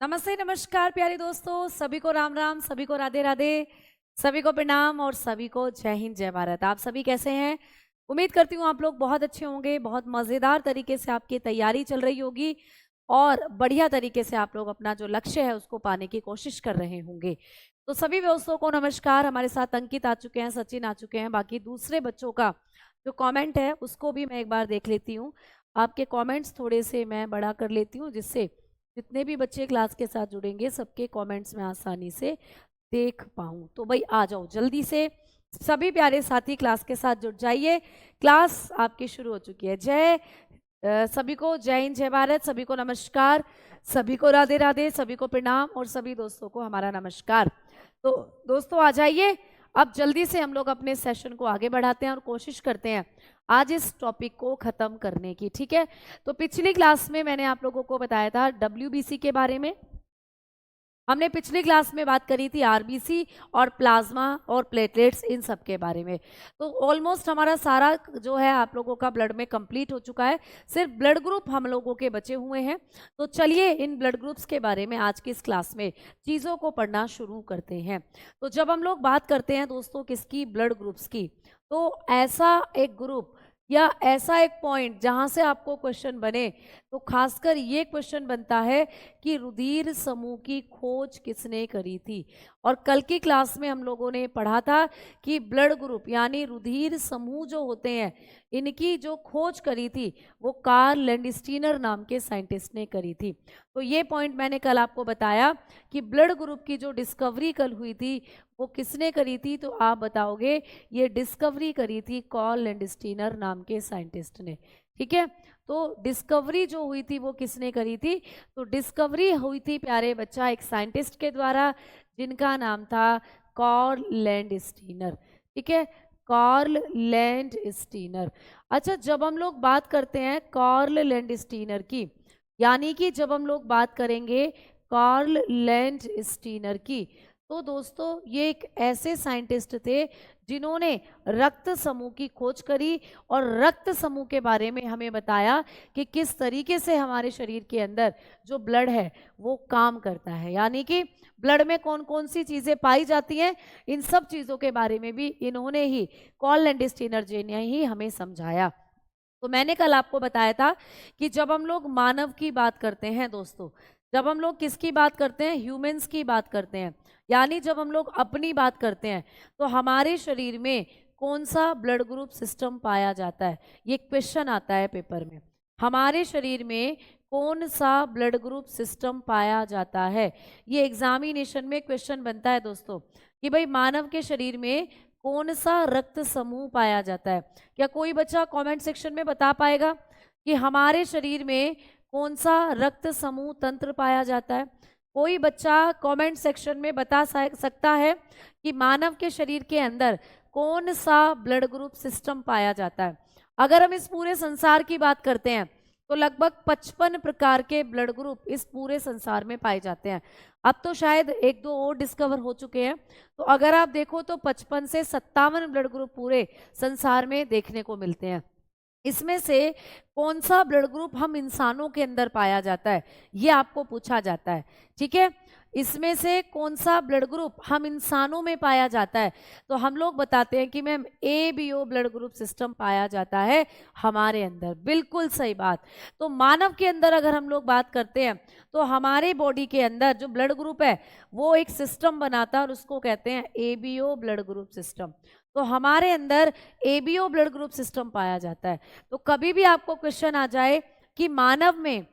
नमस्ते, नमस्कार प्यारे दोस्तों, सभी को राम राम, सभी को राधे राधे, सभी को प्रणाम और सभी को जय हिंद जय भारत। आप सभी कैसे हैं? उम्मीद करती हूँ आप लोग बहुत अच्छे होंगे। बहुत मज़ेदार तरीके से आपकी तैयारी चल रही होगी और बढ़िया तरीके से आप लोग अपना जो लक्ष्य है उसको पाने की कोशिश कर रहे होंगे। तो सभी दोस्तों को नमस्कार। हमारे साथ अंकित आ चुके हैं, सचिन आ चुके हैं। बाकी दूसरे बच्चों का जो कमेंट है उसको भी मैं एक बार देख लेती हूँ। आपके कमेंट्स थोड़े से मैं बड़ा कर लेती हूँ, जिससे जितने भी बच्चे क्लास के साथ जुड़ेंगे सबके कमेंट्स में आसानी से देख पाऊँ। तो भाई आ जाओ जल्दी से, सभी प्यारे साथी क्लास के साथ जुड़ जाइए। क्लास आपकी शुरू हो चुकी है। सभी को जय हिंद जय भारत, सभी को नमस्कार, सभी को राधे राधे, सभी को प्रणाम और सभी दोस्तों को हमारा नमस्कार। तो दोस्तों आ जाइए, अब जल्दी से हम लोग अपने सेशन को आगे बढ़ाते हैं और कोशिश करते हैं आज इस टॉपिक को खत्म करने की। ठीक है, तो पिछली क्लास में मैंने आप लोगों को बताया था डब्ल्यूबीसी के बारे में। हमने पिछली क्लास में बात करी थी आरबीसी और प्लाज्मा और प्लेटलेट्स, इन सब के बारे में। तो ऑलमोस्ट हमारा सारा जो है आप लोगों का ब्लड में कंप्लीट हो चुका है। सिर्फ ब्लड ग्रुप हम लोगों के बचे हुए हैं। तो चलिए इन ब्लड ग्रुप्स के बारे में आज की इस क्लास में चीज़ों को पढ़ना शुरू करते हैं। तो जब हम लोग बात करते हैं दोस्तों किसकी, ब्लड ग्रुप्स की, तो ऐसा एक ग्रुप या ऐसा एक पॉइंट जहां से आपको क्वेश्चन बने, तो खासकर ये क्वेश्चन बनता है कि रुधिर समूह की खोज किसने करी थी। और कल की क्लास में हम लोगों ने पढ़ा था कि ब्लड ग्रुप यानी रुधिर समूह जो होते हैं, इनकी जो खोज करी थी वो कार्ल लैंडस्टीनर नाम के साइंटिस्ट ने करी थी। तो ये पॉइंट मैंने कल आपको बताया कि ब्लड ग्रुप की जो डिस्कवरी कल हुई थी वो किसने करी थी, तो आप बताओगे ये डिस्कवरी करी थी कार्ल लैंडस्टीनर नाम के साइंटिस्ट ने। ठीक है, तो डिस्कवरी जो हुई थी वो किसने करी थी, तो डिस्कवरी हुई थी प्यारे बच्चा एक साइंटिस्ट के द्वारा जिनका नाम था कार्ल लैंडस्टीनर। ठीक है, कार्ल लैंडस्टीनर। अच्छा, जब हम लोग बात करते हैं कार्ल लैंडस्टीनर की, यानी कि जब हम लोग बात करेंगे कार्ल लैंडस्टीनर की, तो दोस्तों ये एक ऐसे साइंटिस्ट थे जिन्होंने रक्त समूह की खोज करी और रक्त समूह के बारे में हमें बताया कि किस तरीके से हमारे शरीर के अंदर जो ब्लड है वो काम करता है, यानी कि ब्लड में कौन कौन सी चीज़ें पाई जाती हैं, इन सब चीज़ों के बारे में भी इन्होंने ही, कार्ल लैंडस्टीनर जी ने ही हमें समझाया। तो मैंने कल आपको बताया था कि जब हम लोग मानव की बात करते हैं दोस्तों, जब हम लोग किसकी बात करते हैं, ह्यूमंस की बात करते हैं, यानी जब हम लोग अपनी बात करते हैं, तो हमारे शरीर में कौन सा ब्लड ग्रुप सिस्टम पाया जाता है। ये क्वेश्चन आता है पेपर में, हमारे शरीर में कौन सा ब्लड ग्रुप सिस्टम पाया जाता है। ये एग्जामिनेशन में क्वेश्चन बनता है दोस्तों कि भाई मानव के शरीर में कौन सा रक्त समूह पाया जाता है। क्या कोई बच्चा कमेंट सेक्शन में बता पाएगा कि हमारे शरीर में कौन सा रक्त समूह तंत्र पाया जाता है? कोई बच्चा कमेंट सेक्शन में बता सकता है कि मानव के शरीर के अंदर कौन सा ब्लड ग्रुप सिस्टम पाया जाता है? अगर हम इस पूरे संसार की बात करते हैं तो लगभग 55 प्रकार के ब्लड ग्रुप इस पूरे संसार में पाए जाते हैं। अब तो शायद एक दो और डिस्कवर हो चुके हैं। तो अगर आप देखो तो 55 से 57 ब्लड ग्रुप पूरे संसार में देखने को मिलते हैं। इसमें से कौन सा ब्लड ग्रुप हम इंसानों के अंदर पाया जाता है, ये आपको पूछा जाता है। ठीक है, इसमें से कौन सा ब्लड ग्रुप हम इंसानों में पाया जाता है, तो हम लोग बताते हैं कि ma'am ABO blood group system पाया जाता है हमारे अंदर। बिल्कुल सही बात। तो मानव के अंदर अगर हम लोग बात करते हैं तो हमारे बॉडी के अंदर जो ब्लड ग्रुप है वो एक सिस्टम बनाता है और उसको कहते हैं ABO ब्लड ग्रुप सिस्टम। तो हमारे अंदर ABO ब्लड ग्रुप सिस्टम पाया जाता है। तो कभी भी आपको क्वेश्चन आ जाए कि मानव में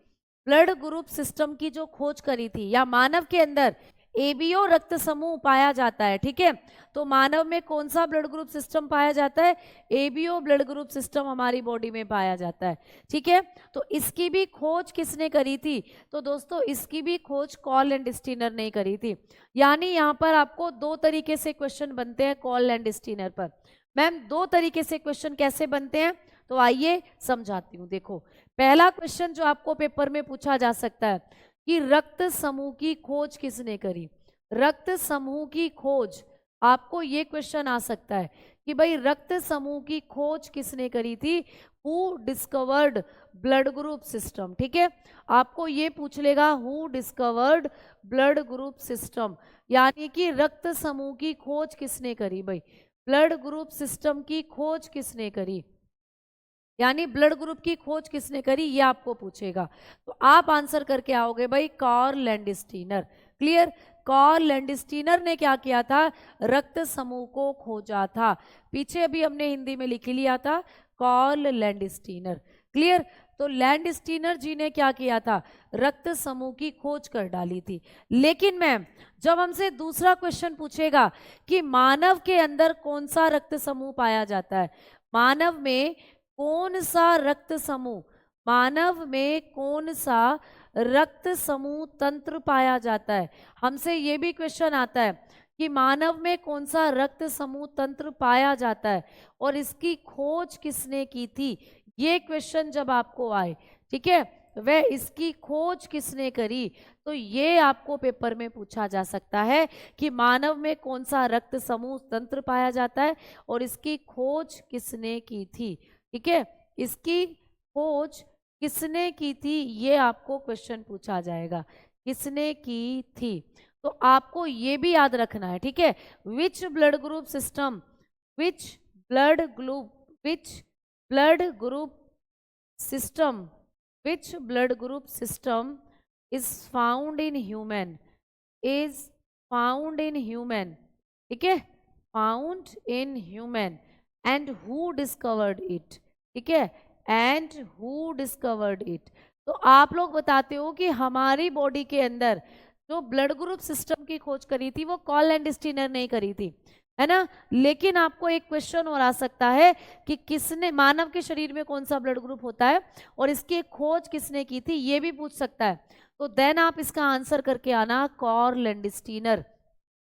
ब्लड ग्रुप सिस्टम की जो खोज करी थी या मानव के अंदर ABO रक्त समूह पाया जाता है, ठीक है, तो मानव में कौन सा ब्लड ग्रुप सिस्टम पाया जाता है? ABO ब्लड ग्रुप सिस्टम हमारी बॉडी में पाया जाता है। ठीक है, तो इसकी भी खोज किसने करी थी? तो दोस्तों इसकी भी खोज कार्ल लैंडस्टीनर ने करी थी। यानी यहाँ पर आपको दो तरीके से क्वेश्चन बनते हैं कार्ल लैंडस्टीनर पर। मैम दो तरीके से क्वेश्चन कैसे बनते हैं, तो आइए समझाती हूँ। देखो, पहला क्वेश्चन जो आपको पेपर में पूछा जा सकता है कि रक्त समूह की खोज किसने करी। रक्त समूह की खोज आपको ये क्वेश्चन आ सकता है कि भाई रक्त समूह की खोज किसने करी थी, who discovered blood group system. ठीक है, आपको ये पूछ लेगा who discovered blood group system, यानी कि रक्त समूह की खोज किसने करी भाई, ब्लड ग्रुप सिस्टम की खोज किसने करी, यानी ब्लड ग्रुप की खोज किसने करी, ये आपको पूछेगा। तो आप आंसर करके आओगे भाई Karl Landsteiner. Clear, Karl Landsteiner ने क्या किया था, रक्त समूह को खोजा था। पीछे अभी हमने हिंदी में लिख लिया था कार्ल लैंडस्टीनर। क्लियर, तो लैंडस्टीनर जी ने क्या किया था, रक्त समूह की खोज कर डाली थी। लेकिन मैम जब हमसे दूसरा क्वेश्चन पूछेगा कि मानव के अंदर कौन सा रक्त समूह पाया जाता है, मानव में कौन सा रक्त समूह, मानव में कौन सा रक्त समूह तंत्र पाया जाता है, हमसे ये भी क्वेश्चन आता है कि मानव में कौन सा रक्त समूह तंत्र पाया जाता है और इसकी खोज किसने की थी, ये क्वेश्चन जब आपको आए, ठीक है, वह इसकी खोज किसने करी, तो ये आपको पेपर में पूछा जा सकता है कि मानव में कौन सा रक्त समूह तंत्र पाया जाता है और इसकी खोज किसने की थी। ठीक है, इसकी खोज किसने की थी, ये आपको क्वेश्चन पूछा जाएगा, किसने की थी। तो आपको ये भी याद रखना है, ठीक है, विच blood group system, which blood group system, which blood group system is found in human, is found in human, ठीक है, found in human and who discovered it, ठीक है, एंड हु डिस्कवर्ड इट। तो आप लोग बताते हो कि हमारी बॉडी के अंदर जो ब्लड ग्रुप सिस्टम की खोज करी थी वो कार्ल लैंडस्टीनर ने करी थी, है ना। लेकिन आपको एक क्वेश्चन और आ सकता है कि किसने, मानव के शरीर में कौन सा ब्लड ग्रुप होता है और इसकी खोज किसने की थी, ये भी पूछ सकता है। तो देन आप इसका आंसर करके आना कार्ल लैंडस्टीनर।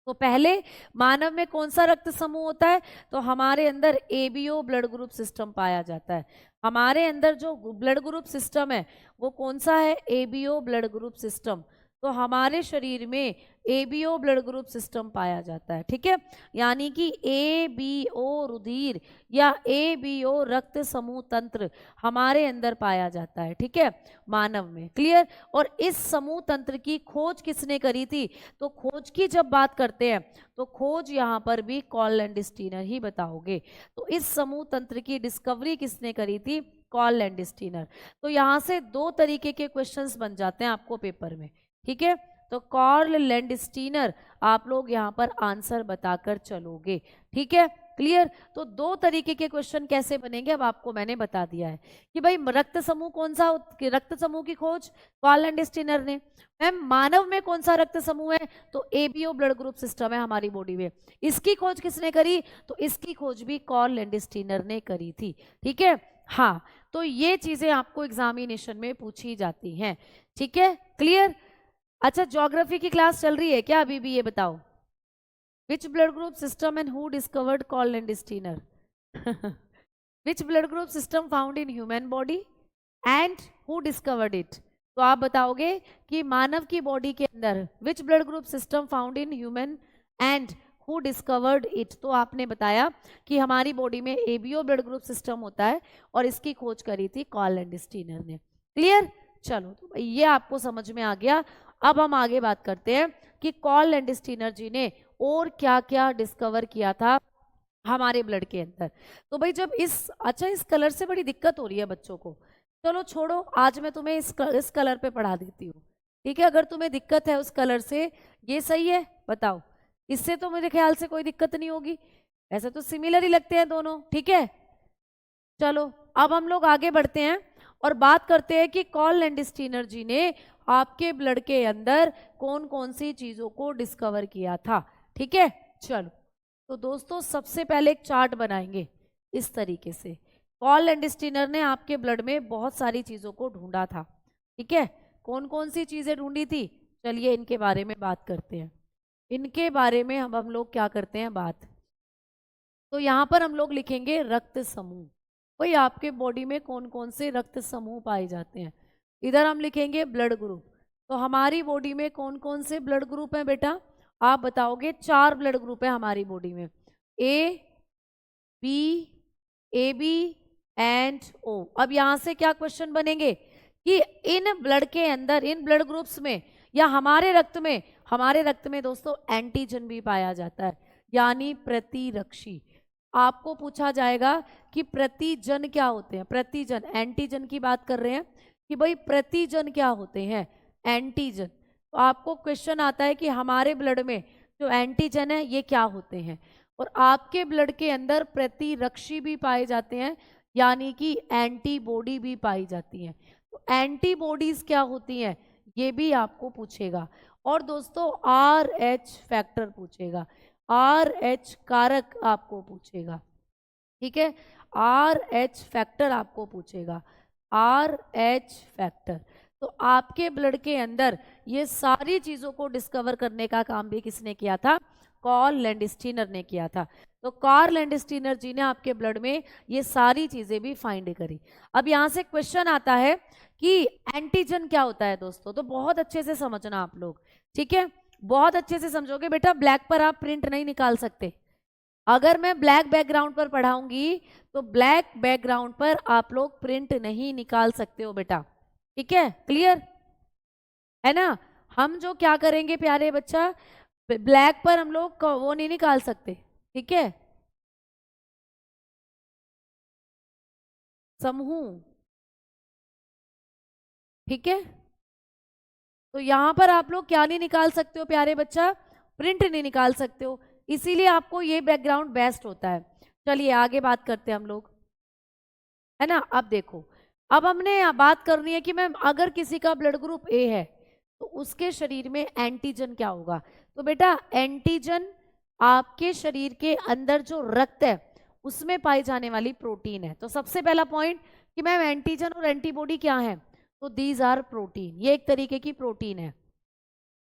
तो पहले मानव में कौन सा रक्त समूह होता है, तो हमारे अंदर एबीओ ब्लड ग्रुप सिस्टम पाया जाता है। हमारे अंदर जो ब्लड ग्रुप सिस्टम है वो कौन सा है, एबीओ ब्लड ग्रुप सिस्टम। तो हमारे शरीर में एबीओ ब्लड ग्रुप सिस्टम पाया जाता है, ठीक है, यानी कि एबीओ रुधिर या एबीओ रक्त समूह तंत्र हमारे अंदर पाया जाता है, ठीक है, मानव में। क्लियर, और इस समूह तंत्र की खोज किसने करी थी, तो खोज की जब बात करते हैं तो खोज यहाँ पर भी कार्ल लैंडस्टीनर ही बताओगे। तो इस समूह तंत्र की डिस्कवरी किसने करी थी, कार्ल लैंडस्टीनर। तो यहाँ से दो तरीके के क्वेश्चंस बन जाते हैं आपको पेपर में, ठीक है। तो कार्ल लैंडस्टीनर आप लोग यहाँ पर आंसर बताकर चलोगे, ठीक है, क्लियर। तो दो तरीके के क्वेश्चन कैसे बनेंगे अब आपको मैंने बता दिया है कि भाई रक्त समूह कौन सा, रक्त समूह की खोज कार्ल लैंडस्टीनर ने। मैम मानव में कौन सा रक्त समूह है, तो एबीओ ब्लड ग्रुप सिस्टम है हमारी बॉडी में, इसकी खोज किसने करी, तो इसकी खोज भी कार्ल लैंडस्टीनर ने करी थी, ठीक है। हाँ, तो ये चीजें आपको एग्जामिनेशन में पूछी जाती हैं, ठीक है, क्लियर। अच्छा, ज्योग्राफी की क्लास चल रही है क्या अभी भी, ये बताओ, which blood group system and who discovered Karl Landsteiner, which blood group system found in human body and who discovered it. तो आप बताओगे कि मानव की बॉडी के अंदर which blood group system found in human and who discovered it. तो आपने बताया कि हमारी बॉडी में एबीओ ब्लड ग्रुप सिस्टम होता है और इसकी खोज करी थी कार्ल लैंडस्टीनर ने। क्लियर, चलो तो ये आपको समझ में आ गया। अब हम आगे बात करते हैं कि कार्ल लैंडस्टीनर जी ने और क्या क्या डिस्कवर किया था हमारे ब्लड के अंदर। तो भाई जब अच्छा इस कलर से बड़ी दिक्कत हो रही है बच्चों को, चलो छोड़ो, आज मैं तुम्हें इस कलर पे पढ़ा देती हूँ, ठीक है। अगर तुम्हें दिक्कत है उस कलर से, ये सही है बताओ, इससे तो मेरे ख्याल से कोई दिक्कत नहीं होगी, ऐसे तो सिमिलर ही लगते हैं दोनों, ठीक है। चलो अब हम लोग आगे बढ़ते हैं और बात करते हैं कि कार्ल लैंडस्टीनर जी ने आपके ब्लड के अंदर कौन कौन सी चीजों को डिस्कवर किया था, ठीक है। चलो तो दोस्तों सबसे पहले एक चार्ट बनाएंगे इस तरीके से। कार्ल लैंडस्टीनर ने आपके ब्लड में बहुत सारी चीजों को ढूंढा था, ठीक है। कौन कौन सी चीजें ढूंढी थी, चलिए इनके बारे में बात करते हैं। इनके बारे में हम लोग क्या करते हैं बात, तो यहाँ पर हम लोग लिखेंगे रक्त समूह। भाई आपके बॉडी में कौन कौन से रक्त समूह पाए जाते हैं, इधर हम लिखेंगे ब्लड ग्रुप। तो हमारी बॉडी में कौन कौन से ब्लड ग्रुप हैं बेटा, आप बताओगे 4 ब्लड ग्रुप है हमारी बॉडी में, A B, A B and O. अब यहां से क्या क्वेश्चन बनेंगे कि इन ब्लड के अंदर, इन ब्लड ग्रुप्स में या हमारे रक्त में दोस्तों एंटीजन भी पाया जाता है, यानी प्रतिरक्षी। आपको पूछा जाएगा कि प्रतिजन क्या होते हैं। प्रतिजन, एंटीजन की बात कर रहे हैं कि भाई प्रतिजन क्या होते हैं, एंटीजन। तो आपको क्वेश्चन आता है कि हमारे ब्लड में जो एंटीजन है ये क्या होते हैं, और आपके ब्लड के अंदर प्रतिरक्षी भी पाए जाते हैं, यानी कि एंटीबॉडी भी पाई जाती हैं। तो एंटीबॉडीज क्या होती हैं ये भी आपको पूछेगा। और दोस्तों RH फैक्टर पूछेगा, RH कारक आपको पूछेगा, ठीक है, RH फैक्टर आपको पूछेगा, RH फैक्टर। तो आपके ब्लड के अंदर ये सारी चीजों को डिस्कवर करने का काम भी किसने किया था, कार्ल लैंडस्टीनर ने किया था। तो कार्ल लैंडस्टीनर जी ने आपके ब्लड में ये सारी चीजें भी फाइंड करी। अब यहां से क्वेश्चन आता है कि एंटीजन क्या होता है दोस्तों, तो बहुत अच्छे से समझना आप लोग, ठीक है, बहुत अच्छे से समझोगे। बेटा ब्लैक पर आप प्रिंट नहीं निकाल सकते। अगर मैं ब्लैक बैकग्राउंड पर पढ़ाऊंगी तो ब्लैक बैकग्राउंड पर आप लोग प्रिंट नहीं निकाल सकते हो बेटा, ठीक है, क्लियर है ना। हम जो क्या करेंगे प्यारे बच्चा, ब्लैक पर हम लोग वो नहीं निकाल सकते, ठीक है, समूह, ठीक है। तो यहां पर आप लोग क्या नहीं निकाल सकते हो प्यारे बच्चा, प्रिंट नहीं निकाल सकते हो, इसीलिए आपको ये बैकग्राउंड बेस्ट होता है। चलिए आगे बात करते हैं हम लोग, है ना। अब देखो, अब हमने बात करनी है कि मैम अगर किसी का ब्लड ग्रुप ए है तो उसके शरीर में एंटीजन क्या होगा। तो बेटा एंटीजन आपके शरीर के अंदर जो रक्त है उसमें पाई जाने वाली प्रोटीन है। तो सबसे पहला पॉइंट कि मैम एंटीजन और एंटीबॉडी क्या है, तो दीज आर प्रोटीन, ये एक तरीके की प्रोटीन है।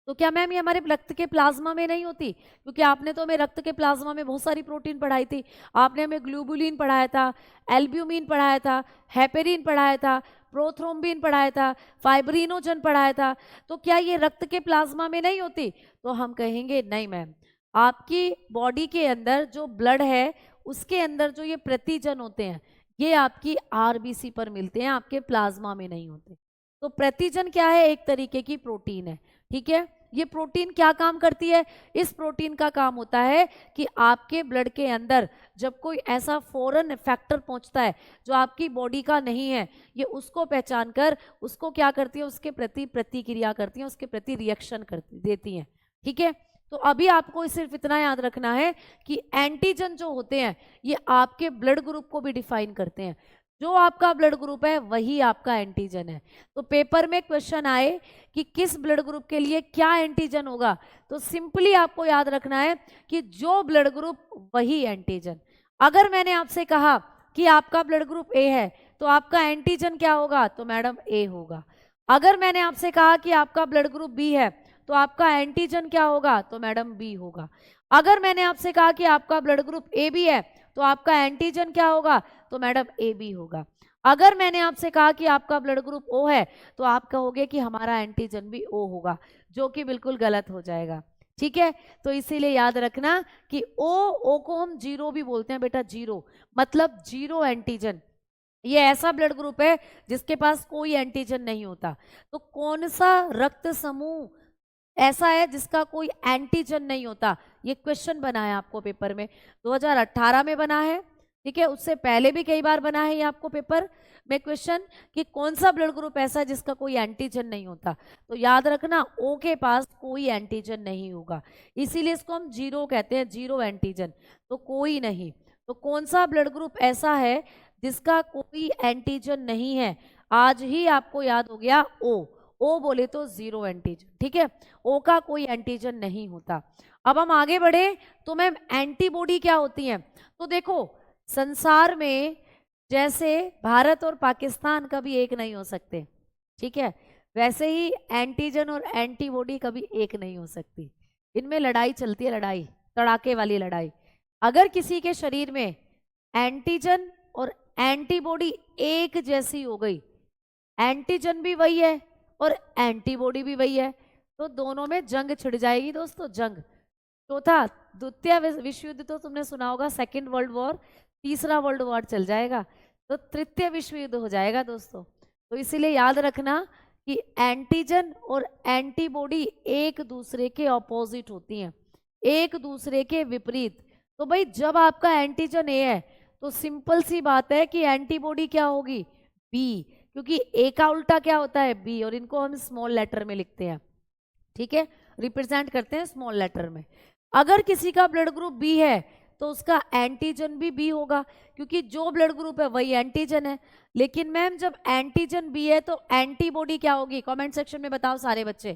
तो क्या मैम ये हमारे रक्त के प्लाज्मा में नहीं होती, क्योंकि आपने तो हमें रक्त के प्लाज्मा में बहुत सारी प्रोटीन पढ़ाई थी। आपने हमें ग्लोबुलिन पढ़ाया था, एल्ब्यूमिन पढ़ाया था, हेपेरिन पढ़ाया था, प्रोथ्रोम्बिन पढ़ाया था, फाइब्रिनोजन पढ़ाया था। तो क्या ये रक्त के प्लाज्मा में नहीं होती, तो हम कहेंगे नहीं मैम, आपकी बॉडी के अंदर जो ब्लड है उसके अंदर जो ये प्रतिजन होते हैं ये आपकी RBC पर मिलते हैं, आपके प्लाज्मा में नहीं होते। तो प्रतिजन क्या है, एक तरीके की प्रोटीन है, ठीक है। ये प्रोटीन क्या काम करती है, इस प्रोटीन का काम होता है कि आपके ब्लड के अंदर जब कोई ऐसा फॉरेन फैक्टर पहुंचता है जो आपकी बॉडी का नहीं है, ये उसको पहचान कर उसको क्या करती है, उसके प्रति प्रतिक्रिया करती है, उसके प्रति रिएक्शन करती देती हैं, ठीक है। तो अभी आपको सिर्फ इतना याद रखना है कि एंटीजन जो होते हैं ये आपके ब्लड ग्रुप को भी डिफाइन करते हैं। जो आपका ब्लड ग्रुप है वही आपका एंटीजन है। तो पेपर में क्वेश्चन आए कि किस ब्लड ग्रुप के लिए क्या एंटीजन होगा, तो सिंपली आपको याद रखना है कि जो ब्लड ग्रुप वही एंटीजन। अगर मैंने आपसे कहा कि आपका ब्लड ग्रुप ए है तो आपका एंटीजन क्या होगा, तो मैडम ए होगा। अगर मैंने आपसे कहा कि आपका ब्लड ग्रुप बी है तो आपका एंटीजन क्या होगा, तो मैडम बी होगा। अगर मैंने आपसे कहा कि आपका ब्लड ग्रुप ए बी है तो आपका एंटीजन क्या होगा, तो मैडम ए बी होगा। अगर मैंने आपसे कहा कि आपका ब्लड ग्रुप ओ है तो आप कहोगे कि हमारा एंटीजन भी ओ होगा, जो कि बिल्कुल गलत हो जाएगा, ठीक है। तो इसीलिए याद रखना कि ओ को हम जीरो भी बोलते हैं बेटा, जीरो मतलब जीरो एंटीजन। ये ऐसा ब्लड ग्रुप है जिसके पास कोई एंटीजन नहीं होता। तो कौन सा रक्त समूह ऐसा है जिसका कोई एंटीजन नहीं होता, ये क्वेश्चन बना है आपको पेपर में, 2018 में बना है, ठीक है। उससे पहले भी कई बार बना है ये आपको पेपर में क्वेश्चन कि कौन सा ब्लड ग्रुप ऐसा है जिसका कोई एंटीजन नहीं होता। तो याद रखना ओ के पास कोई एंटीजन नहीं होगा, इसीलिए इसको हम जीरो कहते हैं, जीरो एंटीजन, तो कोई नहीं। तो कौन सा ब्लड ग्रुप ऐसा है जिसका कोई एंटीजन नहीं है, आज ही आपको याद हो गया, ओ बोले तो जीरो एंटीजन, ठीक है, ओ का कोई एंटीजन नहीं होता। अब हम आगे बढ़े तो मैम एंटीबॉडी क्या होती है। तो देखो संसार में जैसे भारत और पाकिस्तान कभी एक नहीं हो सकते, ठीक है, वैसे ही एंटीजन और एंटीबॉडी कभी एक नहीं हो सकती, इनमें लड़ाई चलती है, लड़ाई तड़ाके वाली लड़ाई। अगर किसी के शरीर में एंटीजन और एंटीबॉडी एक जैसी हो गई, एंटीजन भी वही है और एंटीबॉडी भी वही है, तो दोनों में जंग छिड़ जाएगी दोस्तों, जंग। चौथा, द्वितीय विश्व युद्ध तो तुमने सुना होगा, सेकेंड वर्ल्ड वॉर, तीसरा वर्ल्ड वॉर चल जाएगा, तो तृतीय विश्व युद्ध हो जाएगा दोस्तों। तो इसीलिए याद रखना कि एंटीजन और एंटीबॉडी एक दूसरे के ऑपोजिट होती हैं, एक दूसरे के विपरीत। तो भाई जब आपका एंटीजन ए है तो सिंपल सी बात है कि एंटीबॉडी क्या होगी, बी, क्योंकि ए का उल्टा क्या होता है, बी, और इनको हम स्मॉल लेटर में लिखते हैं, ठीक है, रिप्रेजेंट करते हैं स्मॉल लेटर में। अगर किसी का ब्लड ग्रुप बी है तो उसका एंटीजन भी बी होगा, क्योंकि जो ब्लड ग्रुप है वही एंटीजन है। लेकिन मैम जब एंटीजन बी है तो एंटीबॉडी क्या होगी, कमेंट सेक्शन में बताओ सारे बच्चे,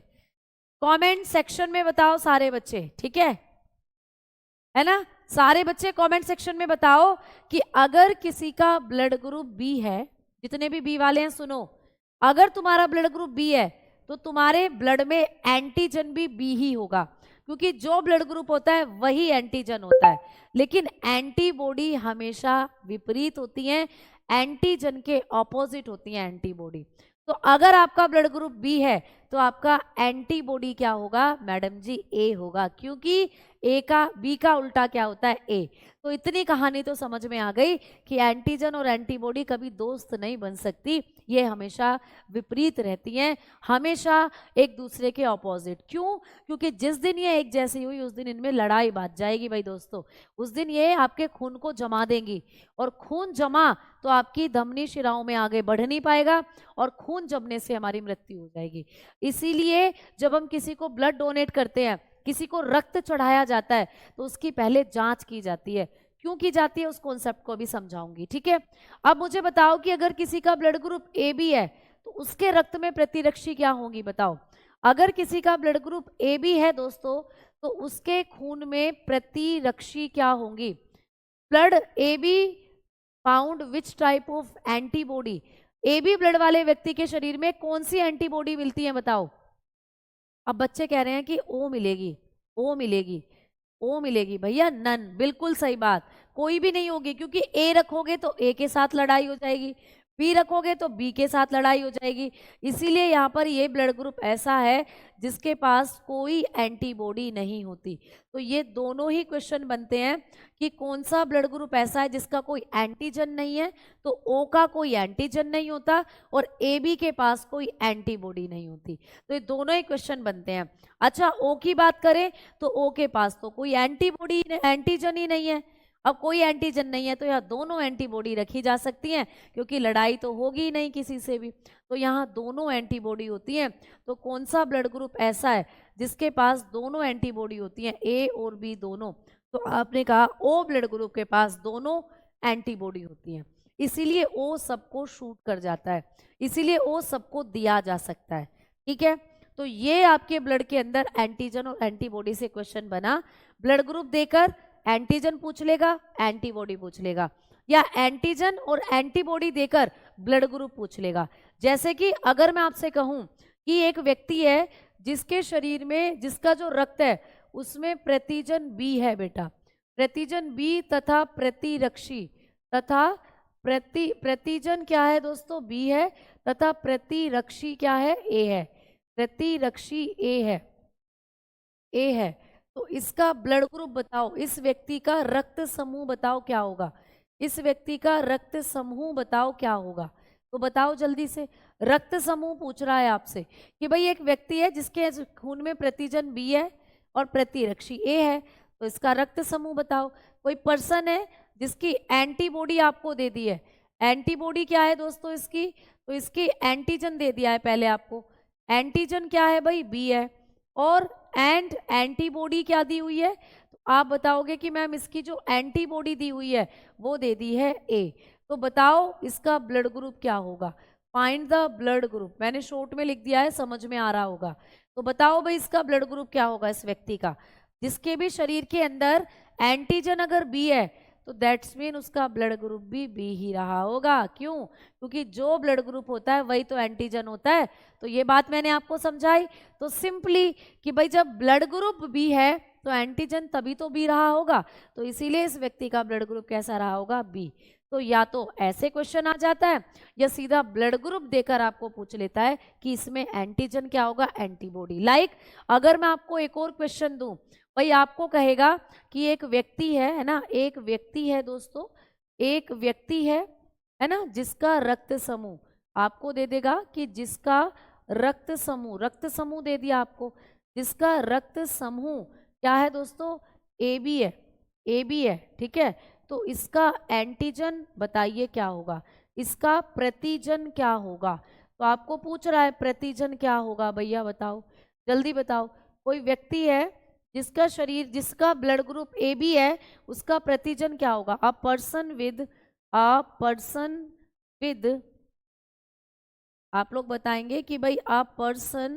कमेंट सेक्शन में बताओ सारे बच्चे, ठीक है ना, सारे बच्चे कमेंट सेक्शन में बताओ कि अगर किसी का ब्लड ग्रुप बी है, जितने भी बी वाले हैं सुनो, अगर तुम्हारा ब्लड ग्रुप बी है तो तुम्हारे ब्लड में एंटीजन भी बी ही होगा, क्योंकि जो ब्लड ग्रुप होता है वही एंटीजन होता है। लेकिन एंटीबॉडी हमेशा विपरीत होती हैं, एंटीजन के ऑपोजिट होती हैं एंटीबॉडी। तो अगर आपका ब्लड ग्रुप बी है तो आपका एंटीबॉडी क्या होगा मैडम जी, ए होगा, क्योंकि ए का बी का उल्टा क्या होता है, ए। तो इतनी कहानी तो समझ में आ गई कि एंटीजन और एंटीबॉडी कभी दोस्त नहीं बन सकती, ये हमेशा विपरीत रहती हैं, हमेशा एक दूसरे के ऑपोजिट। क्यों? क्योंकि जिस दिन ये एक जैसी हुई उस दिन इनमें लड़ाई बात जाएगी भाई दोस्तों, उस दिन ये आपके खून को जमा देंगी, और खून जमा तो आपकी धमनी शिराओं में आगे बढ़ नहीं पाएगा, और खून जमने से हमारी मृत्यु हो जाएगी। इसीलिए जब हम किसी को ब्लड डोनेट करते हैं, किसी को रक्त चढ़ाया जाता है, तो उसकी पहले जांच की जाती है। क्यों की जाती है उस कॉन्सेप्ट को भी समझाऊंगी, ठीक है। अब मुझे बताओ कि अगर किसी का ब्लड ग्रुप ए बी है तो उसके रक्त में प्रतिरक्षी क्या होंगी, बताओ। अगर किसी का ब्लड ग्रुप ए बी है दोस्तों तो उसके खून में प्रतिरक्षी क्या होंगी, blood A B found which type of antibody, A B blood वाले व्यक्ति के शरीर में कौन सी एंटीबॉडी मिलती है बताओ। अब बच्चे कह रहे हैं कि ओ मिलेगी, ओ मिलेगी, ओ मिलेगी, भैया नन, बिल्कुल सही बात, कोई भी नहीं होगी, क्योंकि ए रखोगे तो ए के साथ लड़ाई हो जाएगी, बी रखोगे तो बी के साथ लड़ाई हो जाएगी। इसीलिए यहाँ पर ये ब्लड ग्रुप ऐसा है जिसके पास कोई एंटीबॉडी नहीं होती। तो ये दोनों ही क्वेश्चन बनते हैं कि कौन सा ब्लड ग्रुप ऐसा है जिसका कोई एंटीजन नहीं है, तो ओ का कोई एंटीजन नहीं होता और ए बी के पास कोई एंटीबॉडी नहीं होती। तो ये दोनों ही क्वेश्चन बनते हैं। अच्छा, ओ की बात करें तो ओ के पास तो कोई एंटीबॉडी एंटीजन ही नहीं है। अब कोई एंटीजन नहीं है तो यहाँ दोनों एंटीबॉडी रखी जा सकती हैं, क्योंकि लड़ाई तो होगी ही नहीं किसी से भी, तो यहाँ दोनों एंटीबॉडी होती हैं। तो कौन सा ब्लड ग्रुप ऐसा है जिसके पास दोनों एंटीबॉडी होती हैं, ए और बी दोनों, तो आपने कहा ओ ब्लड ग्रुप के पास दोनों एंटीबॉडी होती हैं, इसीलिए ओ सबको शूट कर जाता है, इसीलिए ओ सबको दिया जा सकता है, ठीक है। तो ये आपके ब्लड के अंदर एंटीजन और एंटीबॉडी से क्वेश्चन बना, ब्लड ग्रुप देकर एंटीजन पूछ लेगा, एंटीबॉडी पूछ लेगा, या एंटीजन और एंटीबॉडी देकर ब्लड ग्रुप पूछ लेगा। जैसे कि अगर मैं आपसे कहूं कि एक व्यक्ति है जिसके शरीर में, जिसका जो रक्त है उसमें प्रतिजन बी है बेटा, प्रतिजन बी तथा प्रतिरक्षी तथा प्रतिजन क्या है दोस्तों, बी है, तथा प्रतिरक्षी क्या है, ए है, प्रतिरक्षी ए है, ए है। तो इसका ब्लड ग्रुप बताओ, इस व्यक्ति का रक्त समूह बताओ क्या होगा, इस व्यक्ति का रक्त समूह बताओ क्या होगा। तो बताओ जल्दी से, रक्त समूह पूछ रहा है आपसे कि भाई एक व्यक्ति है जिसके खून में प्रतिजन बी है और प्रतिरक्षी ए है, तो इसका रक्त समूह बताओ। कोई पर्सन है जिसकी एंटीबॉडी आपको दे दी है, एंटीबॉडी क्या है दोस्तों इसकी, तो इसकी एंटीजन दे दिया है पहले आपको, एंटीजन क्या है भाई, बी है, और एंटीबॉडी क्या दी हुई है, तो आप बताओगे कि मैम इसकी जो एंटीबॉडी दी हुई है वो दे दी है ए। तो बताओ इसका ब्लड ग्रुप क्या होगा, फाइंड द ब्लड ग्रुप, मैंने शॉर्ट में लिख दिया है, समझ में आ रहा होगा। तो बताओ भाई इसका ब्लड ग्रुप क्या होगा इस व्यक्ति का, जिसके भी शरीर के अंदर एंटीजन अगर बी है तो दैट्स मीन उसका ब्लड ग्रुप भी बी ही रहा होगा। क्यों? क्योंकि जो ब्लड ग्रुप होता है वही तो एंटीजन होता है। तो ये बात मैंने आपको समझाई। तो सिंपली कि भाई जब ब्लड ग्रुप बी है तो एंटीजन तभी तो बी रहा होगा, तो इसीलिए इस व्यक्ति का ब्लड ग्रुप कैसा रहा होगा, बी। तो या तो ऐसे क्वेश्चन आ जाता है या सीधा ब्लड ग्रुप देकर आपको पूछ लेता है कि इसमें एंटीजन क्या होगा, एंटीबॉडी। लाइक अगर मैं आपको एक और क्वेश्चन दूं, भाई आपको कहेगा कि एक व्यक्ति है ना, एक व्यक्ति है दोस्तों, एक व्यक्ति है ना, जिसका रक्त समूह, आपको दे देगा कि जिसका रक्त समूह दे दिया आपको, जिसका रक्त समूह क्या है दोस्तों, AB है, AB है, ठीक है। तो इसका एंटीजन बताइए क्या होगा, इसका प्रतिजन क्या होगा। तो आपको पूछ रहा है प्रतिजन क्या होगा, भैया बताओ, जल्दी बताओ। कोई व्यक्ति है जिसका शरीर, जिसका ब्लड ग्रुप AB है, उसका प्रतिजन क्या होगा। अ पर्सन विद आप लोग बताएंगे कि भाई a person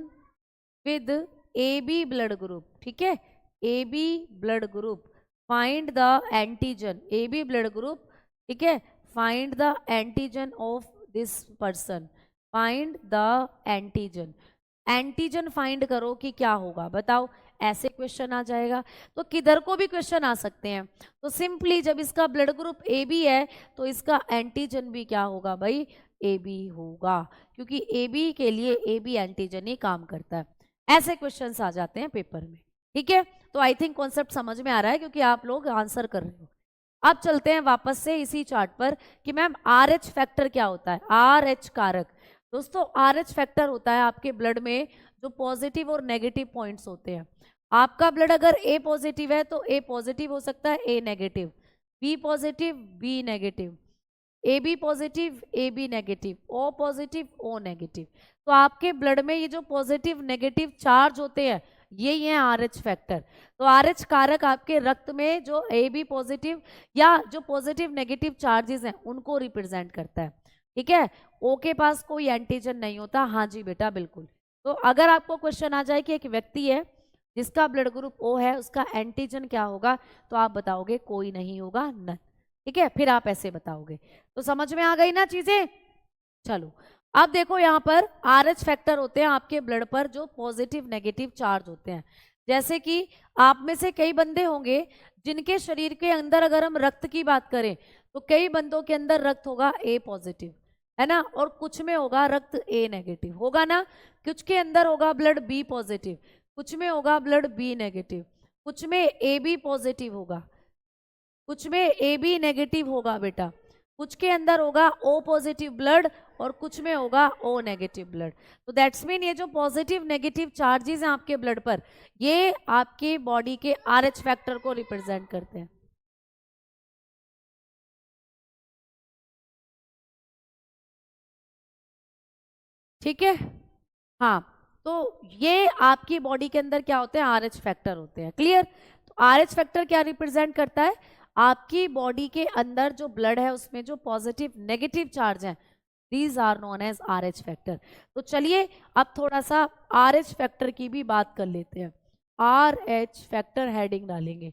with AB blood group, ठीक है, AB blood group, find the antigen, AB blood group, ठीक है, find the antigen of this person, find the antigen, antigen find करो कि क्या होगा, बताओ। ऐसे क्वेश्चन आ जाएगा। तो किधर को भी क्वेश्चन आ सकते हैं। तो सिंपली जब इसका ब्लड ग्रुप AB है तो इसका एंटीजन भी क्या होगा भाई, AB होगा, क्योंकि AB के लिए AB एंटीजन ही काम करता है। ऐसे क्वेश्चंस आ जाते हैं पेपर में, ठीक है। तो आई थिंक कॉन्सेप्ट समझ में आ रहा है, क्योंकि आप लोग आंसर कर रहे हो। अब चलते हैं वापस से इसी चार्ट पर कि मैम RH फैक्टर क्या होता है। RH कारक दोस्तों, RH फैक्टर होता है आपके ब्लड में जो पॉजिटिव और नेगेटिव पॉइंट्स होते हैं। आपका ब्लड अगर A पॉजिटिव है तो A पॉजिटिव हो सकता है, A negative, B positive, B negative, AB positive, AB negative, O positive, O negative. तो आपके ब्लड में ये जो पॉजिटिव नेगेटिव चार्ज होते हैं यही है RH फैक्टर। तो RH कारक आपके रक्त में जो AB पॉजिटिव या जो पॉजिटिव नेगेटिव चार्जेस हैं उनको रिप्रेजेंट करता है, ठीक है। O के पास कोई एंटीजन नहीं होता, हाँ जी बेटा बिल्कुल। तो अगर आपको क्वेश्चन आ जाए कि एक व्यक्ति है जिसका ब्लड ग्रुप O है, उसका एंटीजन क्या होगा, तो आप बताओगे कोई नहीं होगा, नन, ठीक है। फिर आप ऐसे बताओगे। तो समझ में आ गई ना चीजें। चलो अब देखो यहाँ पर RH फैक्टर होते हैं आपके ब्लड पर जो पॉजिटिव नेगेटिव चार्ज होते हैं। जैसे कि आप में से कई बंदे होंगे जिनके शरीर के अंदर अगर हम रक्त की बात करें तो कई बंदों के अंदर रक्त होगा A पॉजिटिव, है ना, और कुछ में होगा रक्त A नेगेटिव, होगा ना। कुछ के अंदर होगा ब्लड B पॉजिटिव, कुछ में होगा ब्लड B नेगेटिव, कुछ में AB पॉजिटिव होगा, कुछ में AB नेगेटिव होगा बेटा, कुछ के अंदर होगा O पॉजिटिव ब्लड और कुछ में होगा O नेगेटिव ब्लड। तो दैट्स मीन ये जो पॉजिटिव नेगेटिव चार्जेस हैं आपके ब्लड पर, ये आपके बॉडी के RH फैक्टर को रिप्रेजेंट करते हैं। ठीक है, हाँ। तो ये आपकी बॉडी के अंदर क्या होते हैं, RH फैक्टर होते हैं, क्लियर। तो RH फैक्टर क्या रिप्रेजेंट करता है, आपकी बॉडी के अंदर जो ब्लड है उसमें जो पॉजिटिव नेगेटिव चार्ज है, these are known as RH factor. तो चलिए अब थोड़ा सा RH फैक्टर की भी बात कर लेते हैं। RH फैक्टर हेडिंग डालेंगे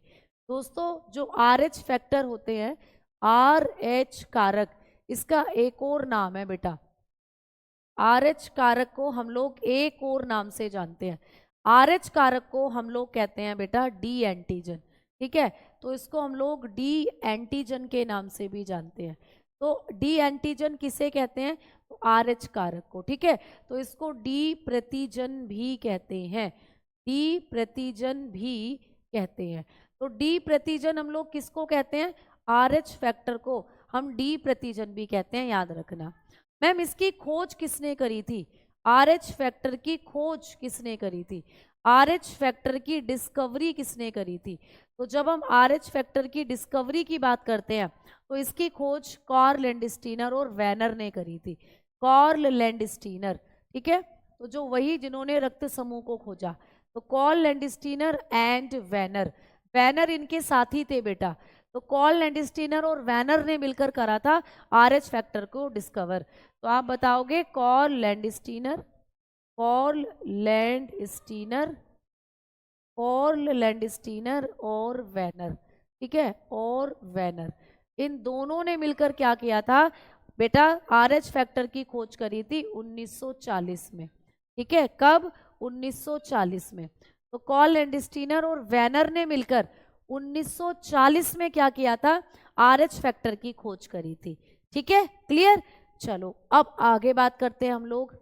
दोस्तों। जो RH फैक्टर होते हैं, RH कारक, इसका एक और नाम है बेटा, RH कारक को हम लोग एक और नाम से जानते हैं। RH कारक को हम लोग कहते हैं बेटा D एंटीजन, ठीक है। तो इसको हम लोग D एंटीजन के नाम से भी जानते हैं। तो D एंटीजन किसे कहते हैं, तो RH कारक को, ठीक है। तो इसको D प्रतिजन भी कहते हैं, D प्रतिजन भी कहते हैं। तो D प्रतिजन हम लोग किसको कहते हैं, RH फैक्टर को हम D प्रतिजन भी कहते हैं, याद रखना। मैम इसकी खोज किसने करी थी, RH फैक्टर की खोज किसने करी थी, RH फैक्टर की डिस्कवरी किसने करी थी। तो जब हम RH फैक्टर की डिस्कवरी की बात करते हैं तो इसकी खोज कार्ल लैंडस्टीनर और वैनर ने करी थी, कार्ल लैंडस्टीनर, ठीक है। तो जो वही जिन्होंने रक्त समूह को खोजा, तो कार्ल लैंडस्टीनर एंड वैनर, वैनर इनके साथी थे बेटा। तो कार्ल लैंडस्टीनर और वैनर ने मिलकर करा था RH फैक्टर को डिस्कवर। तो आप बताओगे Karl Landsteiner, Karl Landsteiner, Karl Landsteiner और वैनर, ठीक है, और वैनर, इन दोनों ने मिलकर क्या किया था बेटा, RH फैक्टर की खोज करी थी 1940 में, ठीक है। कब, 1940 में। तो कार्ल लैंडस्टीनर और वैनर ने मिलकर 1940 में क्या किया था, RH फैक्टर की खोज करी थी, ठीक है, क्लियर। चलो अब आगे बात करते हैं हम लोग।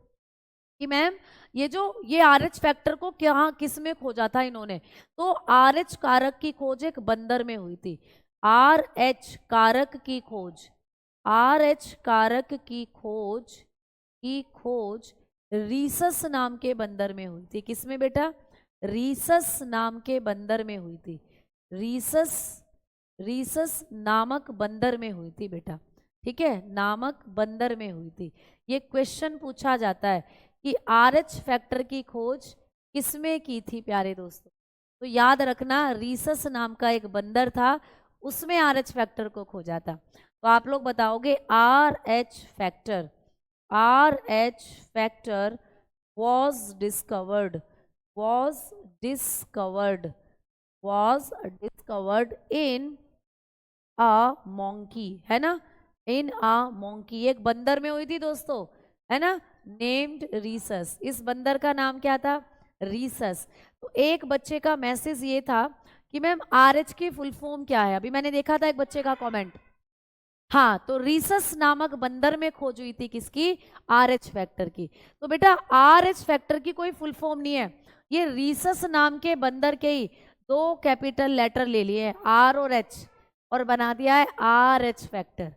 कि मैम ये RH फैक्टर को क्या किस में खोजा था इन्होंने, तो RH कारक की खोज एक बंदर में हुई थी। RH कारक की खोज, RH कारक की खोज रीसस नाम के बंदर में हुई थी। किसमें बेटा? रीसस नाम के बंदर में हुई थी। रीसस नामक बंदर में हुई थी बेटा, ठीक है, नामक बंदर में हुई थी। ये क्वेश्चन पूछा जाता है कि RH फैक्टर की खोज किसमें की थी प्यारे दोस्तों। तो याद रखना, रीसस नाम का एक बंदर था, उसमें RH फैक्टर को खोजा था। तो आप लोग बताओगे RH factor was discovered in a monkey, है ना, in a monkey, एक बंदर में हुई थी दोस्तों, है ना, नेम्ड रीसस। इस बंदर का नाम क्या था? रीसस। तो एक बच्चे का मैसेज ये था कि मैम RH की फुल फॉर्म क्या है। अभी मैंने देखा था एक बच्चे का कमेंट, हाँ, तो रीसस नामक बंदर में खोज हुई थी किसकी? RH फैक्टर की। तो बेटा RH फैक्टर की कोई फुल फॉर्म नहीं है, ये रीसस नाम के बंदर के ही दो कैपिटल लेटर ले लिए R और H और बना दिया है RH फैक्टर।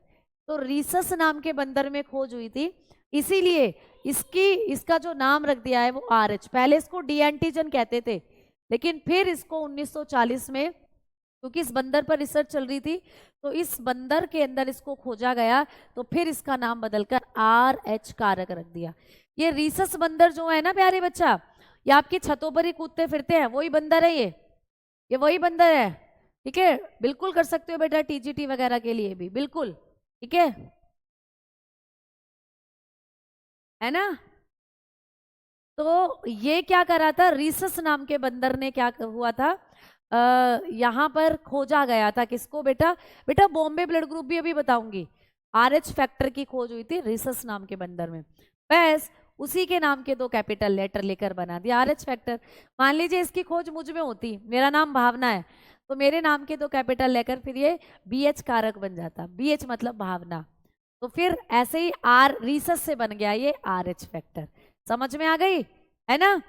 तो रीसस नाम के बंदर में खोज हुई थी, इसीलिए इसका जो नाम रख दिया है वो RH। पहले इसको डी एंटीजन कहते थे, लेकिन फिर इसको 1940 में, क्योंकि इस बंदर पर रिसर्च चल रही थी, तो इस बंदर के अंदर इसको खोजा गया, तो फिर इसका नाम बदलकर RH कारक रख दिया। ये रीसस बंदर जो है ना प्यारे बच्चा, ये आपकी छतों पर ही कूदते फिरते हैं, वही बंदर है ये वही बंदर है, ठीक है। बिल्कुल कर सकते हो बेटा TGT वगैरह के लिए भी, बिल्कुल, ठीक है ना। तो ये क्या करा था, रीसस नाम के बंदर ने क्या हुआ था, यहाँ पर खोजा गया था किसको बेटा? बेटा बॉम्बे ब्लड ग्रुप भी अभी बताऊंगी। RH फैक्टर की खोज हुई थी रीसस नाम के बंदर में, बस उसी के नाम के दो कैपिटल लेटर लेकर बना दिया RH फैक्टर। मान लीजिए इसकी खोज मुझ में होती, मेरा नाम भावना है, तो मेरे नाम के दो कैपिटल लेकर फिर ये BH कारक बन जाता, BH मतलब भावना। तो फिर ऐसे ही रीसस से बन गया ये RH फैक्टर। समझ में आ गई, है ना।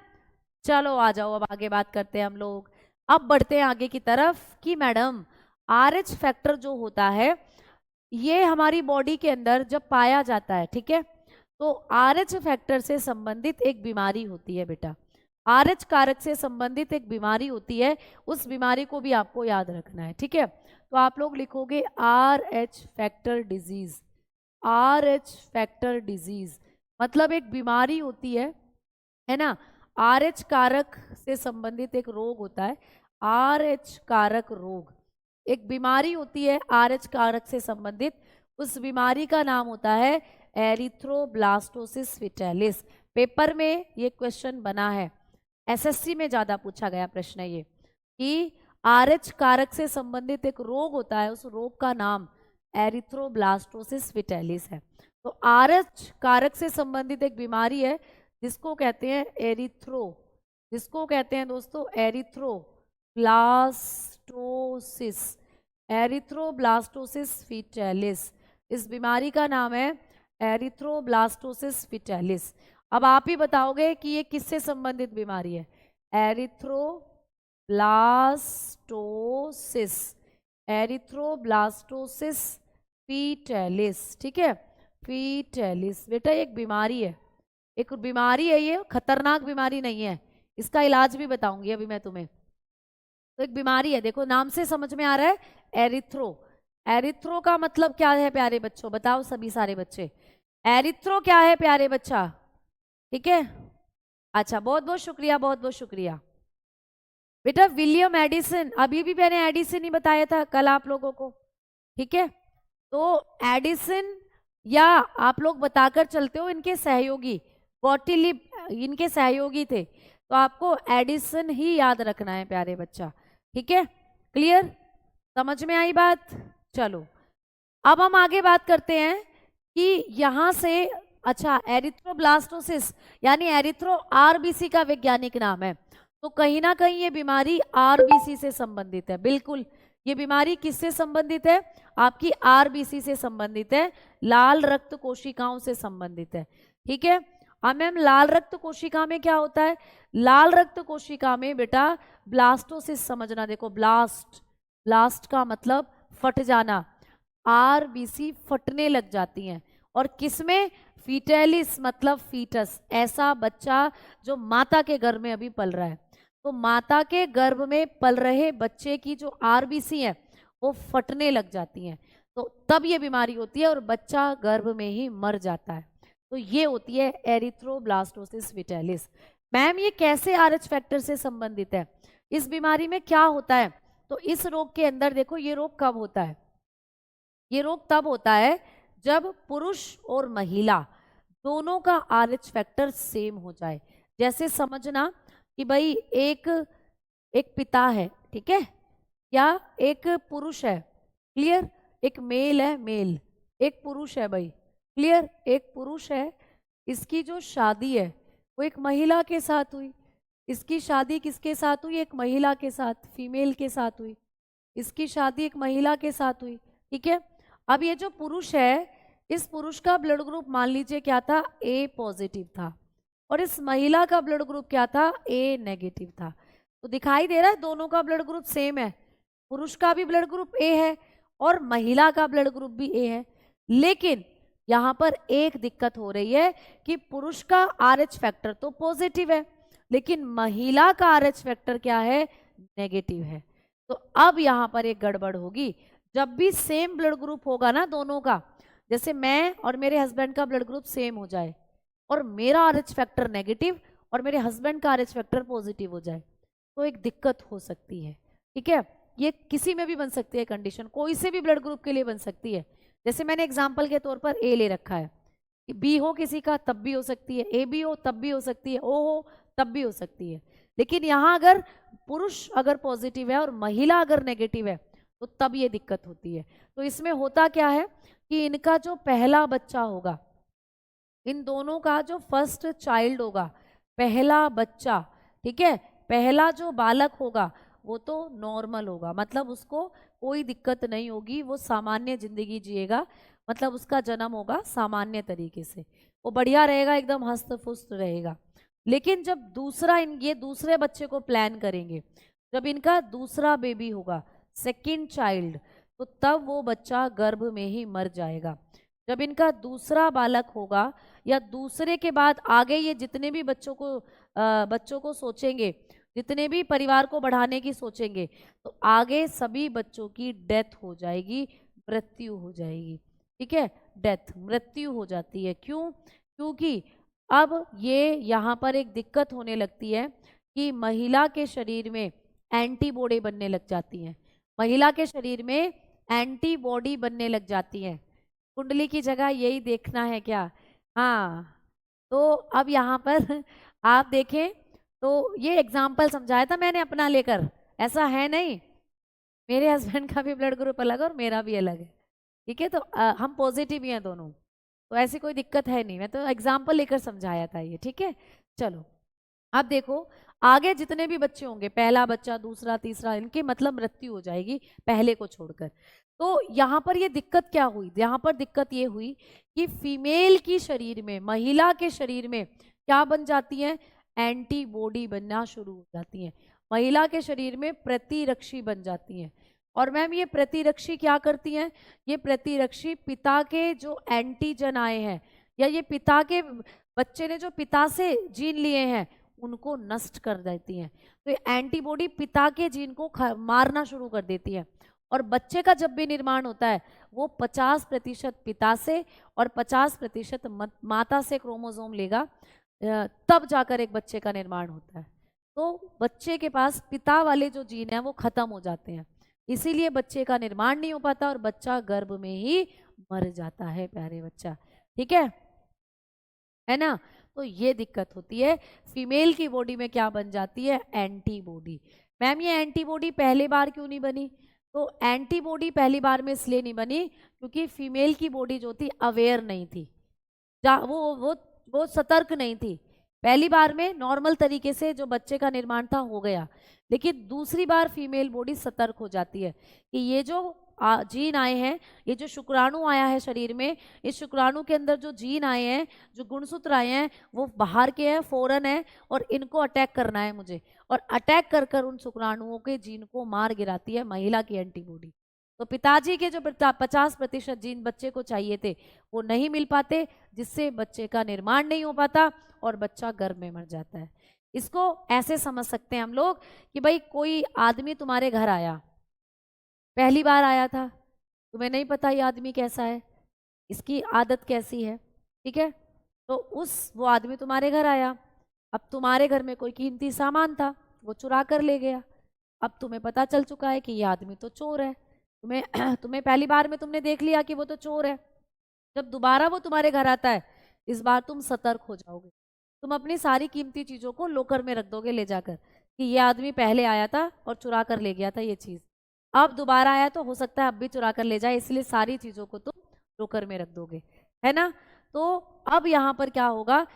चलो आ जाओ, अब आगे बात करते हैं हम लोग। अब बढ़ते हैं आगे की तरफ कि मैडम RH फैक्टर जो होता है ये हमारी बॉडी के अंदर जब पाया जाता है, ठीक है, तो RH फैक्टर से संबंधित एक बीमारी होती है बेटा, RH कारक से संबंधित एक बीमारी होती है, उस बीमारी को भी आपको याद रखना है, ठीक है। तो आप लोग लिखोगे RH factor disease. RH factor disease मतलब एक बीमारी होती है ना, RH कारक से संबंधित एक रोग होता है, RH कारक रोग एक बीमारी होती है RH कारक से संबंधित, उस बीमारी का नाम होता है एरिथ्रोब्लास्टोसिस फेटालिस। पेपर में ये क्वेश्चन बना है, SSC में ज्यादा पूछा गया प्रश्न है ये, कि RH कारक से संबंधित एक रोग होता है, उस रोग का नाम एरिथ्रोब्लास्टोसिस फेटालिस है। तो RH कारक से संबंधित एक बीमारी है जिसको कहते हैं जिसको कहते हैं दोस्तों एरिथ्रोब्लास्टोसिस फेटालिस। इस बीमारी का नाम है एरिथ्रोब्लास्टोसिस फेटालिस। अब आप ही बताओगे कि ये किससे संबंधित बीमारी है? एरिथ्रोब्लास्टोसिस फेटालिस, ठीक है, फेटालिस बेटा एक बीमारी है, एक बीमारी है, ये खतरनाक बीमारी नहीं है, इसका इलाज भी बताऊंगी अभी मैं तुम्हें। तो एक बीमारी है, देखो नाम से समझ में आ रहा है, एरिथ्रो का मतलब क्या है प्यारे बच्चों, बताओ सभी सारे बच्चे, एरिथ्रो क्या है प्यारे बच्चा, ठीक है। अच्छा, बहुत बहुत शुक्रिया, बहुत बहुत शुक्रिया बेटा। विलियम एडिसन, अभी भी मैंने एडिसन ही बताया था कल आप लोगों को, ठीक है। तो एडिसन या आप लोग बताकर चलते हो इनके सहयोगी, गॉटिलिप इनके सहयोगी थे, तो आपको एडिसन ही याद रखना है प्यारे बच्चा, ठीक है, क्लियर, समझ में आई बात। चलो अब हम आगे बात करते हैं कि यहां से, अच्छा एरिथ्रोब्लास्टोसिस यानी एरिथ्रो RBC का वैज्ञानिक नाम है, तो कहीं ना कहीं ये बीमारी RBC से संबंधित है, बिल्कुल ये बीमारी किससे संबंधित है? आपकी RBC से संबंधित है, लाल रक्त कोशिकाओं से संबंधित है, ठीक है। अब मैम लाल रक्त कोशिका में क्या होता है? लाल रक्त कोशिका में बेटा ब्लास्टोसिस समझना, देखो ब्लास्ट, ब्लास्ट का मतलब फट जाना, आरबीसी फटने लग जाती हैं। और किसमें? फीटेलिस मतलब फीटस, ऐसा बच्चा जो माता के गर्भ में अभी पल रहा है। तो माता के गर्भ में पल रहे बच्चे की जो आरबीसी है वो फटने लग जाती हैं, तो तब ये बीमारी होती है और बच्चा गर्भ में ही मर जाता है। तो ये होती है एरिथ्रोब्लास्टोसिस फीटेलिस। मैम ये कैसे आरएच फैक्टर से संबंधित है? इस बीमारी में क्या होता है? तो इस रोग के अंदर देखो, ये रोग कब होता है? ये रोग तब होता है जब पुरुष और महिला दोनों का आरएच फैक्टर सेम हो जाए। जैसे समझना कि भाई एक एक पिता है, ठीक है, या एक पुरुष है, क्लियर, एक मेल है, मेल, एक पुरुष है भाई, क्लियर, एक पुरुष है, इसकी जो शादी है वो एक महिला के साथ हुई। इसकी शादी किसके साथ हुई? एक महिला के साथ, फीमेल के साथ हुई। इसकी शादी एक महिला के साथ हुई, ठीक है। अब ये जो पुरुष है, इस पुरुष का ब्लड ग्रुप मान लीजिए क्या था? ए पॉजिटिव था, और इस महिला का ब्लड ग्रुप क्या था? ए नेगेटिव था। तो दिखाई दे रहा है दोनों का ब्लड ग्रुप सेम है, पुरुष का भी ब्लड ग्रुप ए है और महिला का ब्लड ग्रुप भी ए है। लेकिन यहाँ पर एक दिक्कत हो रही है कि पुरुष का आरएच फैक्टर तो पॉजिटिव है, लेकिन महिला का आरएच फैक्टर क्या है? नेगेटिव है। तो अब यहाँ पर एक गड़बड़ होगी। जब भी सेम ब्लड ग्रुप होगा ना दोनों का, जैसे मैं और मेरे हस्बैंड का ब्लड ग्रुप सेम हो जाए और मेरा आरएच फैक्टर नेगेटिव और मेरे हस्बैंड का आरएच फैक्टर पॉजिटिव हो जाए, तो एक दिक्कत हो सकती है, ठीक है। ये किसी में भी बन सकती है कंडीशन, कोई से भी ब्लड ग्रुप के लिए बन सकती है। जैसे मैंने एग्जाम्पल के तौर पर ए ले रखा है, बी हो किसी का तब भी हो सकती है, ए बी हो तब भी हो सकती है, ओ हो तब भी हो सकती है। लेकिन यहाँ अगर पुरुष अगर पॉजिटिव है और महिला अगर नेगेटिव है तो तब ये दिक्कत होती है। तो इसमें होता क्या है कि इनका जो पहला बच्चा होगा, इन दोनों का जो फर्स्ट चाइल्ड होगा, पहला बच्चा, ठीक है, पहला जो बालक होगा वो तो नॉर्मल होगा, मतलब उसको कोई दिक्कत नहीं होगी, वो सामान्य जिंदगी जिएगा, मतलब उसका जन्म होगा सामान्य तरीके से, वो बढ़िया रहेगा, एकदम हस्त पुष्ट रहेगा। लेकिन जब दूसरा ये दूसरे बच्चे को प्लान करेंगे, जब इनका दूसरा बेबी होगा, सेकंड चाइल्ड, तो तब वो बच्चा गर्भ में ही मर जाएगा। जब इनका दूसरा बालक होगा या दूसरे के बाद आगे ये जितने भी बच्चों को सोचेंगे, जितने भी परिवार को बढ़ाने की सोचेंगे, तो आगे सभी बच्चों की डेथ हो जाएगी, मृत्यु हो जाएगी, ठीक है, डेथ, मृत्यु हो जाती है। क्यों? क्योंकि अब ये यहाँ पर एक दिक्कत होने लगती है कि महिला के शरीर में एंटीबॉडी बनने लग जाती हैं, महिला के शरीर में एंटीबॉडी बनने लग जाती है। कुंडली की जगह यही देखना है क्या? हाँ, तो अब यहाँ पर आप देखें तो ये एग्जाम्पल समझाया था मैंने अपना लेकर, ऐसा है नहीं, मेरे हस्बैंड का भी ब्लड ग्रुप अलग है और मेरा भी अलग है, ठीक है, तो हम पॉजिटिव ही हैं दोनों, तो ऐसी कोई दिक्कत है नहीं, मैं तो एग्जाम्पल लेकर समझाया था ये, ठीक है। चलो अब देखो, आगे जितने भी बच्चे होंगे, पहला बच्चा, दूसरा, तीसरा, इनकी मतलब मृत्यु हो जाएगी पहले को छोड़कर। तो यहाँ पर ये दिक्कत क्या हुई? यहाँ पर दिक्कत ये हुई कि फीमेल की शरीर में, महिला के शरीर में क्या बन जाती है? एंटीबॉडी बनना शुरू हो जाती हैं, महिला के शरीर में प्रतिरक्षी बन जाती हैं। और मैम ये प्रतिरक्षी क्या करती हैं? ये प्रतिरक्षी पिता के जो एंटीजन आए हैं, या ये पिता के बच्चे ने जो पिता से जीन लिए हैं उनको नष्ट कर देती हैं। तो ये एंटीबॉडी पिता के जीन को मारना शुरू कर देती है, और बच्चे का जब भी निर्माण होता है वो 50% पिता से और 50% माता से क्रोमोसोम लेगा, तब जाकर एक बच्चे का निर्माण होता है। तो बच्चे के पास पिता वाले जो जीन है वो खत्म हो जाते हैं, इसीलिए बच्चे का निर्माण नहीं हो पाता और बच्चा गर्भ में ही मर जाता है, प्यारे बच्चा, ठीक है ना। तो ये दिक्कत होती है। फीमेल की बॉडी में क्या बन जाती है? एंटीबॉडी। मैम ये एंटीबॉडी पहली बार क्यों नहीं बनी? तो एंटीबॉडी पहली बार में इसलिए नहीं बनी क्योंकि फीमेल की बॉडी जो थी अवेयर नहीं थी, वो सतर्क नहीं थी। पहली बार में नॉर्मल तरीके से जो बच्चे का निर्माण था हो गया, लेकिन दूसरी बार फीमेल बॉडी सतर्क हो जाती है कि ये जो जीन आए हैं, ये जो शुक्राणु आया है शरीर में, इस शुक्राणु के अंदर जो जीन आए हैं, जो गुणसूत्र आए हैं, वो बाहर के हैं, फॉरेन है, और इनको अटैक करना है मुझे, और अटैक कर कर उन शुक्राणुओं के जीन को मार गिराती है महिला की एंटीबॉडी। तो पिताजी के जो 50% जीन बच्चे को चाहिए थे वो नहीं मिल पाते, जिससे बच्चे का निर्माण नहीं हो पाता और बच्चा गर्भ में मर जाता है। इसको ऐसे समझ सकते हैं हम लोग कि भाई कोई आदमी तुम्हारे घर आया, पहली बार आया था, तुम्हें नहीं पता ये आदमी कैसा है, इसकी आदत कैसी है, ठीक है, तो वो आदमी तुम्हारे घर आया, अब तुम्हारे घर में कोई कीमती सामान था, वो चुरा कर ले गया। अब तुम्हें पता चल चुका है कि ये आदमी तो चोर है, तुम्हें पहली बार में तुमने देख लिया कि वो तो चोर है। जब दोबारा वो तुम्हारे घर आता है, इस बार तुम सतर्क हो जाओगे, तुम अपनी सारी कीमती चीजों को लॉकर में रख दोगे ले जाकर, कि ये आदमी पहले आया था और चुरा कर ले गया था ये चीज, अब दोबारा आया तो हो सकता है अब भी चुरा कर ले जाए, इसलिए सारी चीजों को तुम लॉकर में रख दोगे, है ना। तो अब यहाँ पर क्या होगा,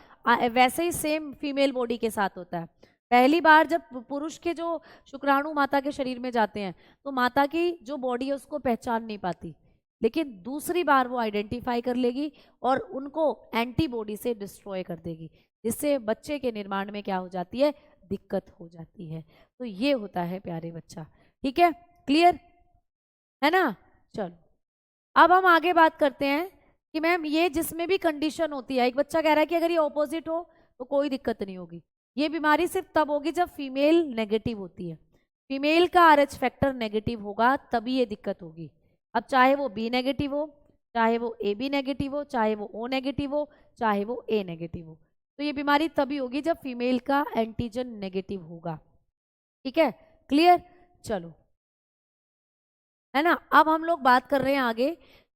वैसे ही सेम फीमेल बॉडी के साथ होता है। पहली बार जब पुरुष के जो शुक्राणु माता के शरीर में जाते हैं तो माता की जो बॉडी है उसको पहचान नहीं पाती, लेकिन दूसरी बार वो आइडेंटिफाई कर लेगी और उनको एंटीबॉडी से डिस्ट्रॉय कर देगी, जिससे बच्चे के निर्माण में क्या हो जाती है, दिक्कत हो जाती है। तो ये होता है प्यारे बच्चा, ठीक है, क्लियर है ना। चलो अब हम आगे बात करते हैं कि मैम ये जिसमें भी कंडीशन होती है, एक बच्चा कह रहा है कि अगर ये ऑपोजिट हो तो कोई दिक्कत नहीं होगी, ये बीमारी सिर्फ तब होगी जब फीमेल नेगेटिव होती है, फीमेल का RH फैक्टर नेगेटिव होगा तभी ये दिक्कत होगी। अब चाहे वो B नेगेटिव हो, चाहे वो AB नेगेटिव हो, चाहे वो O नेगेटिव हो, चाहे वो A नेगेटिव हो, तो ये बीमारी तभी होगी जब फीमेल का एंटीजन नेगेटिव होगा, ठीक है, क्लियर। चलो है ना, अब हम लोग बात कर रहे हैं आगे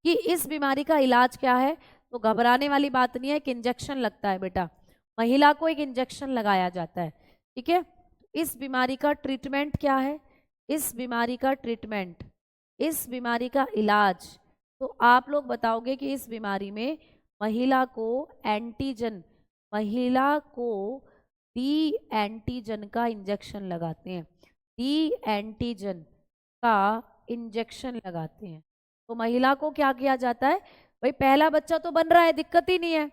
कि इस बीमारी का इलाज क्या है। तो घबराने वाली बात नहीं है, एक इंजेक्शन लगता है बेटा, महिला को एक इंजेक्शन लगाया जाता है, ठीक है। इस बीमारी का ट्रीटमेंट क्या है, इस बीमारी का ट्रीटमेंट, इस बीमारी का इलाज, तो आप लोग बताओगे कि इस बीमारी में महिला को एंटीजन, महिला को डी एंटीजन का इंजेक्शन लगाते हैं, डी एंटीजन का इंजेक्शन लगाते हैं। तो महिला को क्या किया जाता है, भाई पहला बच्चा तो बन रहा है, दिक्कत ही नहीं है,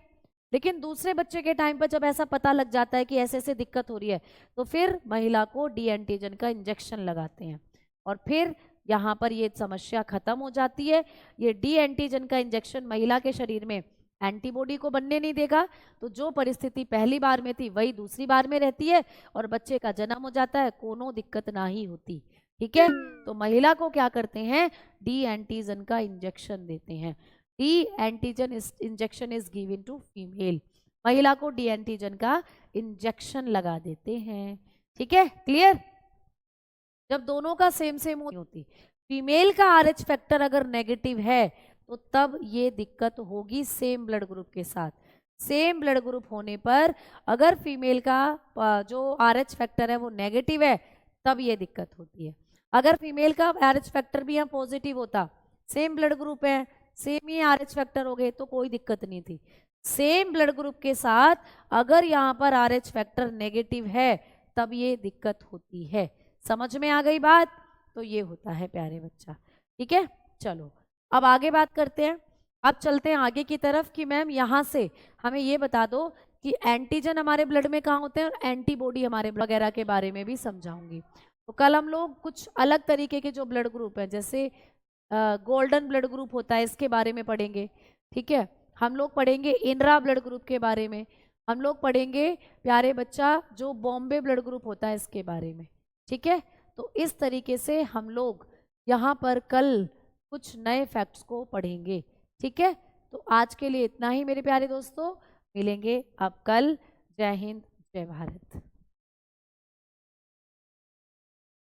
लेकिन दूसरे बच्चे के टाइम पर जब ऐसा पता लग जाता है कि ऐसे ऐसे दिक्कत हो रही है, तो फिर महिला को डी एंटीजन का इंजेक्शन लगाते हैं और फिर यहाँ पर ये समस्या खत्म हो जाती है। ये डी एंटीजन का इंजेक्शन महिला के शरीर में एंटीबॉडी को बनने नहीं देगा, तो जो परिस्थिति पहली बार में थी वही दूसरी बार में रहती है और बच्चे का जन्म हो जाता है, कोनो दिक्कत ना ही होती, ठीक है। तो महिला को क्या करते हैं, डी एंटीजन का इंजेक्शन देते हैं, D antigen injection is given to female, महिला को डी एंटीजन का इंजेक्शन लगा देते हैं, ठीक है, क्लियर। जब दोनों का सेम होती, फीमेल का RH फैक्टर अगर नेगेटिव है तो तब ये दिक्कत होगी सेम ब्लड ग्रुप के साथ, सेम ब्लड ग्रुप होने पर अगर फीमेल का जो RH फैक्टर है वो नेगेटिव है तब ये दिक्कत होती है। अगर फीमेल का RH फैक्टर भी यहाँ पॉजिटिव होता, सेम ब्लड ग्रुप है, सेम ही RH फैक्टर हो गए तो कोई दिक्कत नहीं थी, सेम ब्लड ग्रुप के साथ अगर यहाँ पर RH फैक्टर नेगेटिव है तब ये दिक्कत होती है। समझ में आ गई बात, तो ये होता है प्यारे बच्चा, ठीक है। चलो अब आगे बात करते हैं, अब चलते हैं आगे की तरफ कि मैम यहाँ से हमें ये बता दो कि एंटीजन हमारे ब्लड में कहाँ होते हैं और एंटीबॉडी हमारे वगैरह के बारे में भी समझाऊंगी। तो कल हम लोग कुछ अलग तरीके के जो ब्लड ग्रुप हैं, जैसे गोल्डन ब्लड ग्रुप होता है, इसके बारे में पढ़ेंगे, ठीक है। हम लोग पढ़ेंगे इनरा ब्लड ग्रुप के बारे में, हम लोग पढ़ेंगे प्यारे बच्चा जो बॉम्बे ब्लड ग्रुप होता है इसके बारे में, ठीक है। तो इस तरीके से हम लोग यहाँ पर कल कुछ नए फैक्ट्स को पढ़ेंगे, ठीक है। तो आज के लिए इतना ही मेरे प्यारे दोस्तों, मिलेंगे अब कल। जय हिंद, जय भारत।